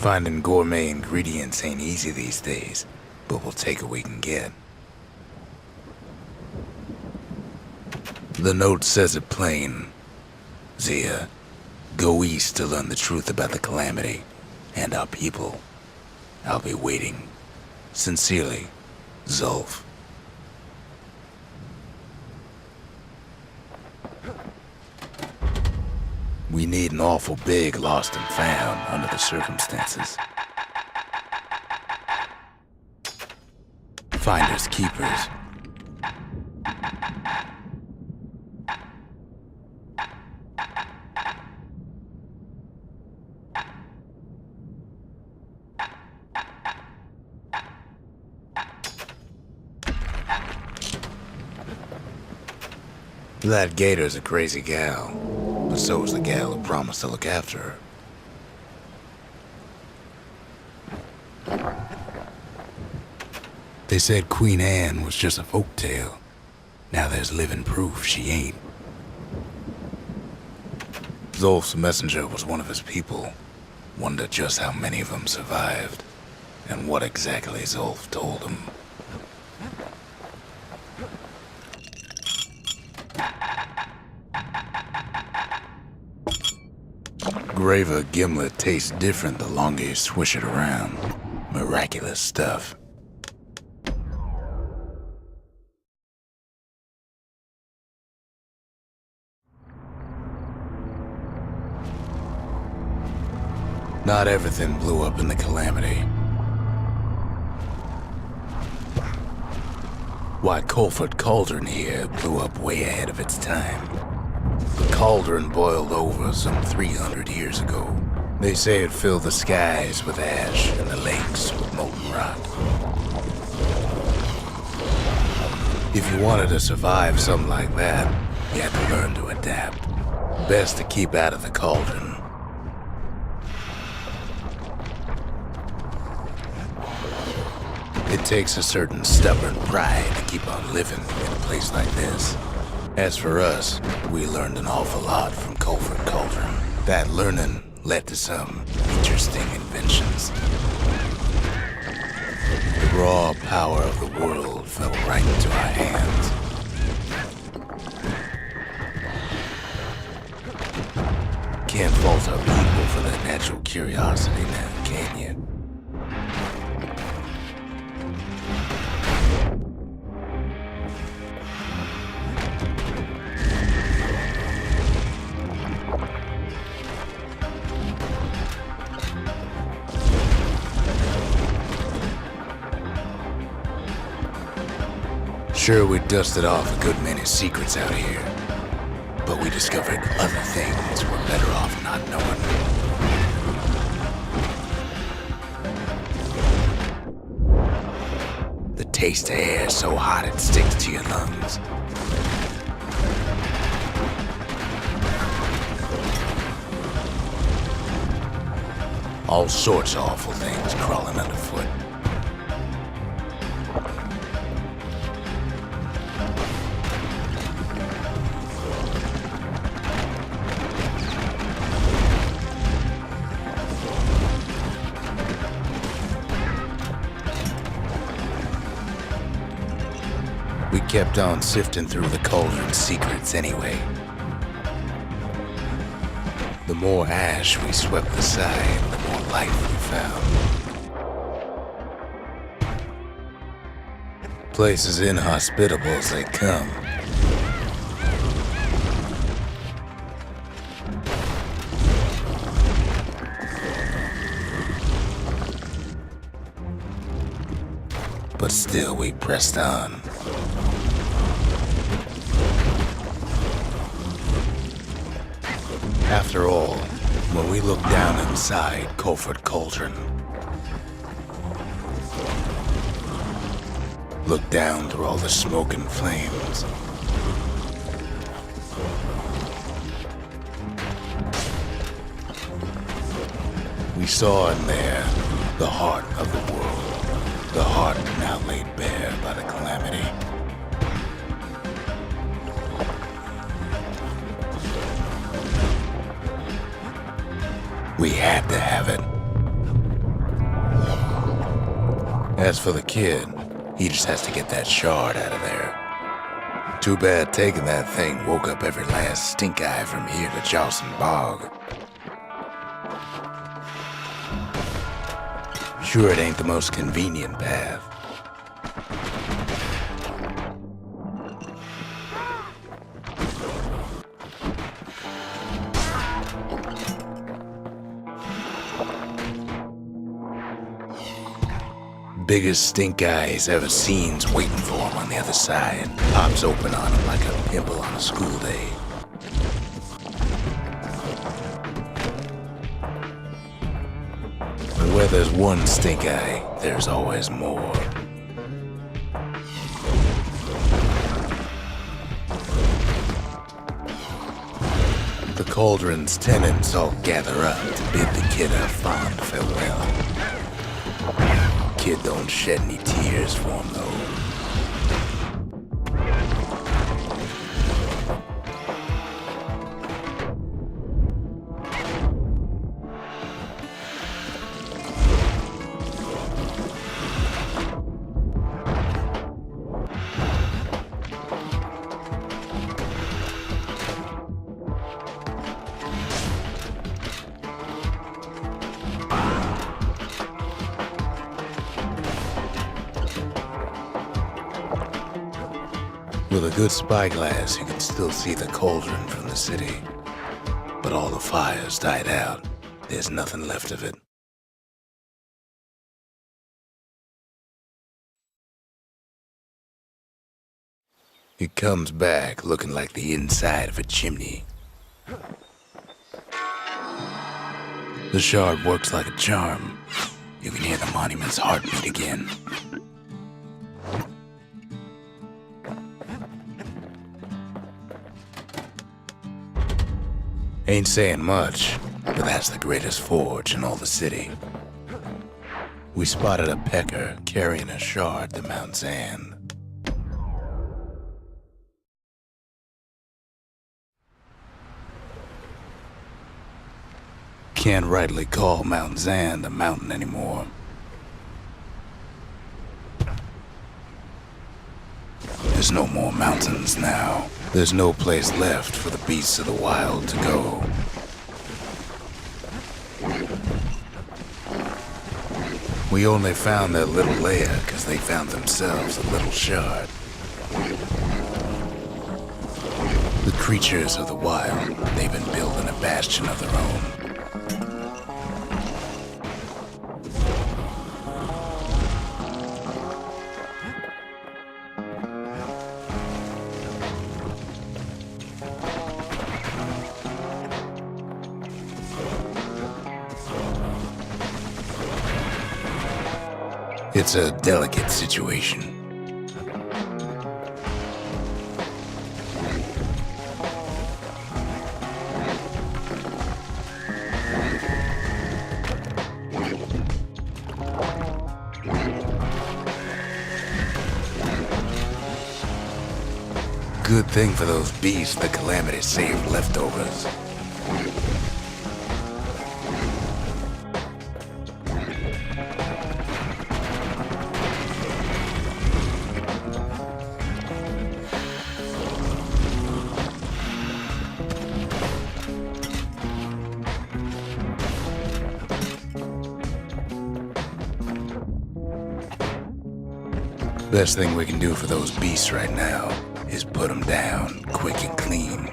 Finding gourmet ingredients ain't easy these days, but we'll take what we can get. The note says it plain. Zia, go east to learn the truth about the calamity and our people. I'll be waiting. Sincerely, Zulf. We need an awful big lost and found under the circumstances. Finders keepers. That Gator's a crazy gal, but so is the gal who promised to look after her. They said Queen Anne was just a folktale. Now there's living proof she ain't. Zolf's messenger was one of his people. Wonder just how many of them survived, and what exactly Zolf told him. Graver gimlet tastes different the longer you swish it around. Miraculous stuff. Not everything blew up in the calamity. Why, Colford Cauldron here blew up way ahead of its time. The cauldron boiled over some 300 years ago. They say it filled the skies with ash and the lakes with molten rock. If you wanted to survive something like that, you had to learn to adapt. Best to keep out of the cauldron. It takes a certain stubborn pride to keep on living in a place like this. As for us, we learned an awful lot from Colford Cauldron. That learning led to some interesting inventions. The raw power of the world fell right into our hands. Can't fault our people for their natural curiosity now, can you? Sure, we dusted off a good many secrets out here, but we discovered other things we're better off not knowing. The taste of air so hot it sticks to your lungs. All sorts of awful things crawling underfoot. We kept on sifting through the cauldron's secrets anyway. The more ash we swept aside, the more life we found. Place as inhospitable as they come. But still we pressed on. After all, when we looked down inside Colford Cauldron, looked down through all the smoke and flames, we saw in there the heart of the world, the heart now laid bare by the calamity. We had to have it. As for the kid, he just has to get that shard out of there. Too bad taking that thing woke up every last stink eye from here to Charleston Bog. Sure, it ain't the most convenient path. Biggest stink eye he's ever seen's waiting for him on the other side. Pops open on him like a pimple on a school day. But where there's one stink eye, there's always more. The cauldron's tenants all gather up to bid the kid a fond farewell. Kid don't shed any tears for him though. With a good spyglass, you can still see the cauldron from the city. But all the fires died out. There's nothing left of it. He comes back looking like the inside of a chimney. The shard works like a charm. You can hear the monument's heartbeat again. Ain't saying much, but that's the greatest forge in all the city. We spotted a pecker carrying a shard to Mount Zand. Can't rightly call Mount Zand a mountain anymore. There's no more mountains now. There's no place left for the beasts of the wild to go. We only found their little lair because they found themselves a little shard. The creatures of the wild, they've been building a bastion of their own. It's a delicate situation. Good thing for those beasts the Calamity saved leftovers. Best thing we can do for those beasts right now is put them down quick and clean.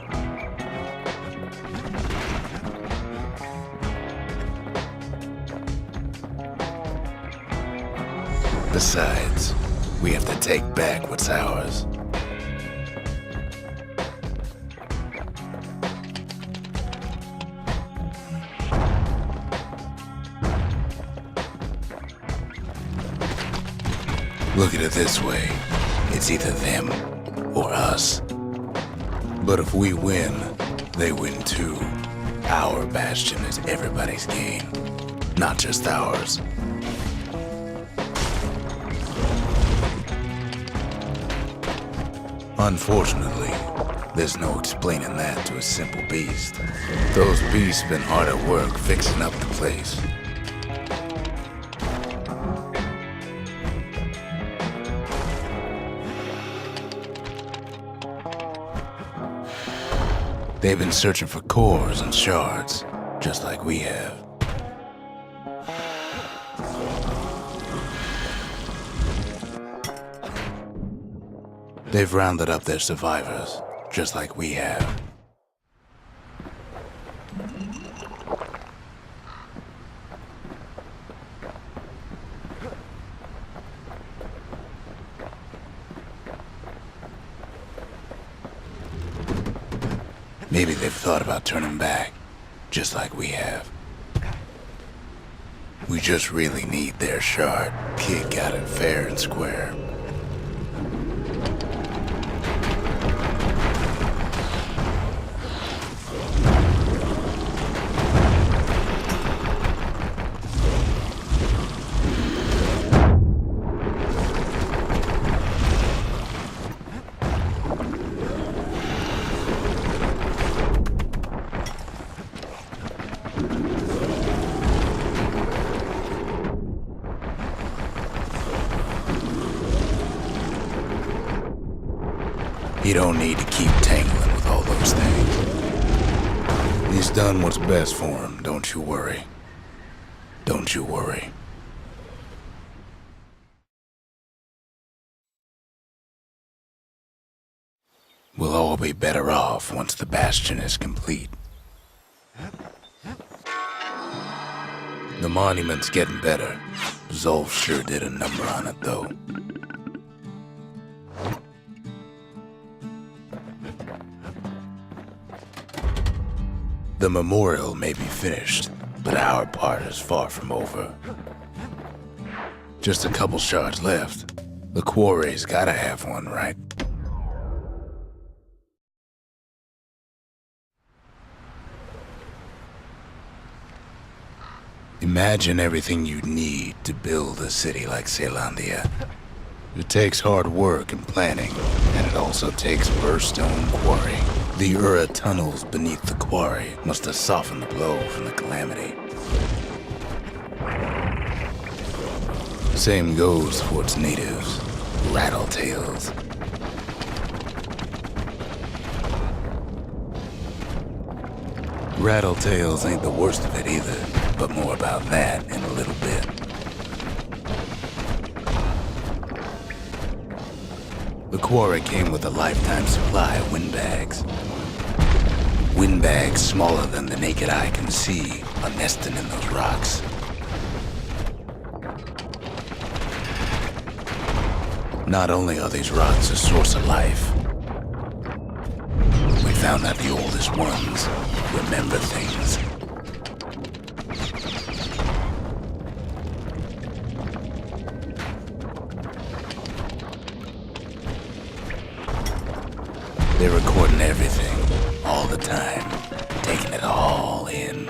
Besides, we have to take back what's ours. Look at it this way, it's either them or us. But if we win, they win too. Our bastion is everybody's gain, not just ours. Unfortunately, there's no explaining that to a simple beast. Those beasts been hard at work fixing up the place. They've been searching for cores and shards, just like we have. They've rounded up their survivors, just like we have. Maybe they've thought about turning back, just like we have. We just really need their shard. Kid got it fair and square. You don't need to keep tangling with all those things. He's done what's best for him, don't you worry. Don't you worry. We'll all be better off once the Bastion is complete. The monument's getting better. Zolf sure did a number on it, though. The memorial may be finished, but our part is far from over. Just a couple shards left. The quarry's gotta have one, right? Imagine everything you'd need to build a city like Zealandia. It takes hard work and planning, and it also takes Burstone Quarry. The Ura tunnels beneath the quarry must have softened the blow from the calamity. Same goes for its natives, Rattletails. Rattletails ain't the worst of it either, but more about that in a little bit. The quarry came with a lifetime supply of windbags. Windbags smaller than the naked eye can see are nesting in those rocks. Not only are these rocks a source of life, we found that the oldest ones remember things. They're recording everything, all the time, taking it all in.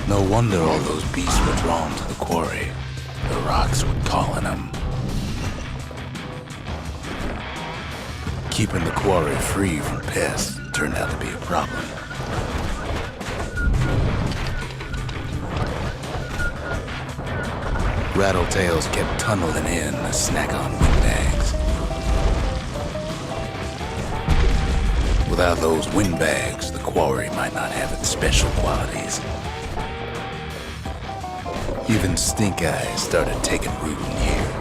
No wonder all those beasts were drawn to the quarry. The rocks were calling them. Keeping the quarry free from pests turned out to be a problem. Rattletails kept tunneling in to snack on windbags. Without those windbags, the quarry might not have its special qualities. Even stink eyes started taking root in here.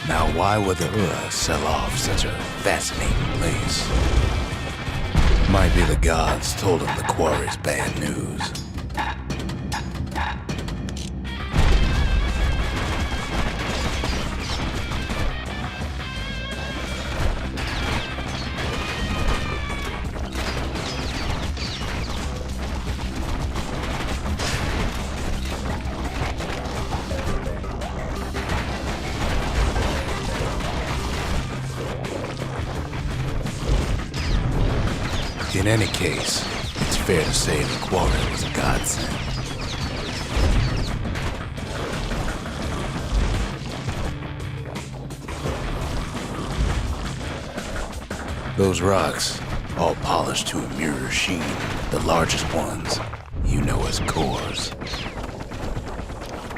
Now, why would the Ura sell off such a fascinating place? Might be the gods told them the quarry's bad news. In any case, it's fair to say the quarry was a godsend. Those rocks, all polished to a mirror sheen, the largest ones, you know as cores.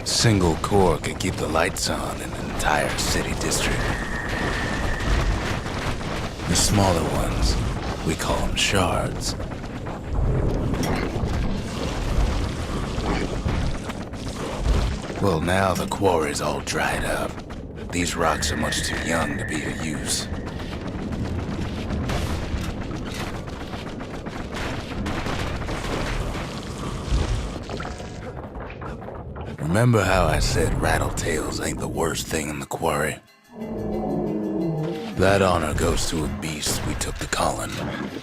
Single core could keep the lights on in an entire city district. The smaller ones, we call them shards. Well, now the quarry's all dried up. These rocks are much too young to be of use. Remember how I said rattletails ain't the worst thing in the quarry? That honor goes to a beast we took to Colin,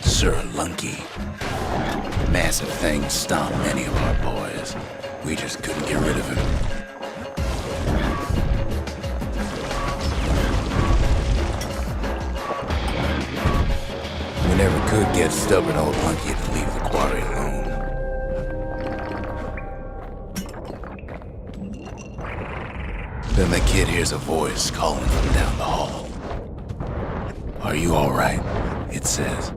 Sir Lunky. Massive things stomped many of our boys. We just couldn't get rid of him. We never could get stubborn old Lunky to leave the quarry alone. Then the kid hears a voice calling from down the hall. "Are you all right?" it says.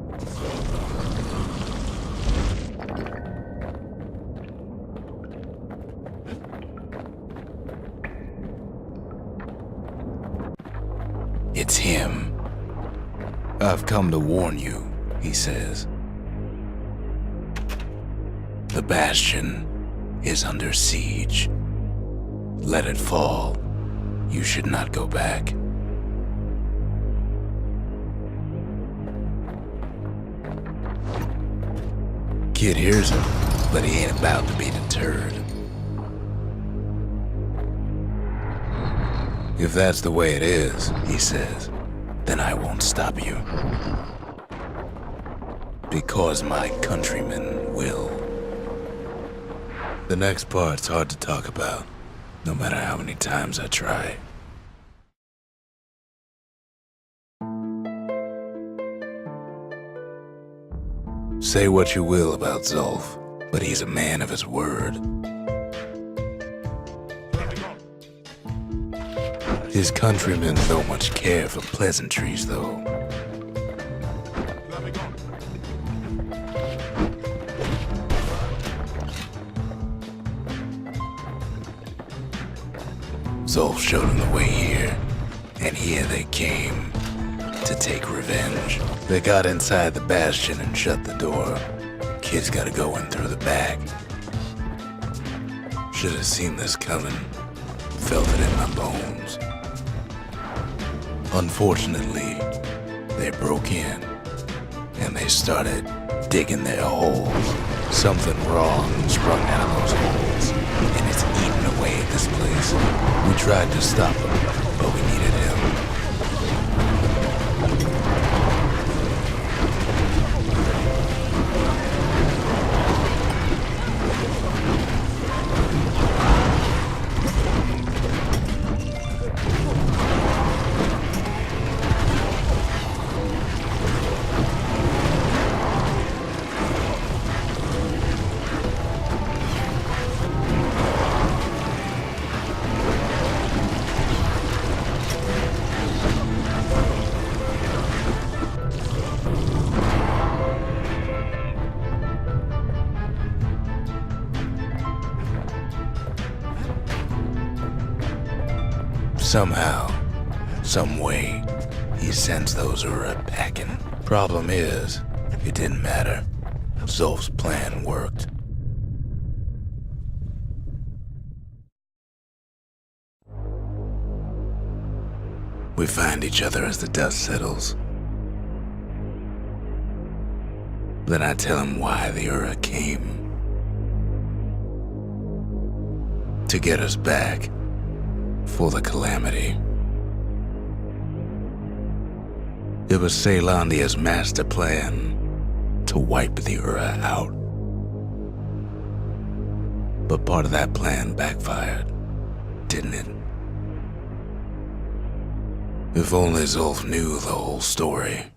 It's him. "I've come to warn you," he says. "The Bastion is under siege. Let it fall. You should not go back." Kid hears him, but he ain't about to be deterred. "If that's the way it is," he says, "then I won't stop you. Because my countrymen will." The next part's hard to talk about, no matter how many times I try. Say what you will about Zulf, but he's a man of his word. His countrymen don't much care for pleasantries, though. Zulf showed him the way here, and here they came to take revenge. They got inside the Bastion and shut the door. Kid's gotta go in through the back. Should have seen this coming. Felt it in my bones. Unfortunately, they broke in, and they started digging their holes. Something wrong sprung out of those holes, and it's eating away at this place. We tried to stop him, but we needed him. Somehow, some way, he sends those Ura packing. Problem is, it didn't matter. Zulf's plan worked. We find each other as the dust settles. Then I tell him why the Ura came. To get us back. For the calamity. It was Ceylandia's master plan to wipe the Ura out. But part of that plan backfired, didn't it? If only Zulf knew the whole story.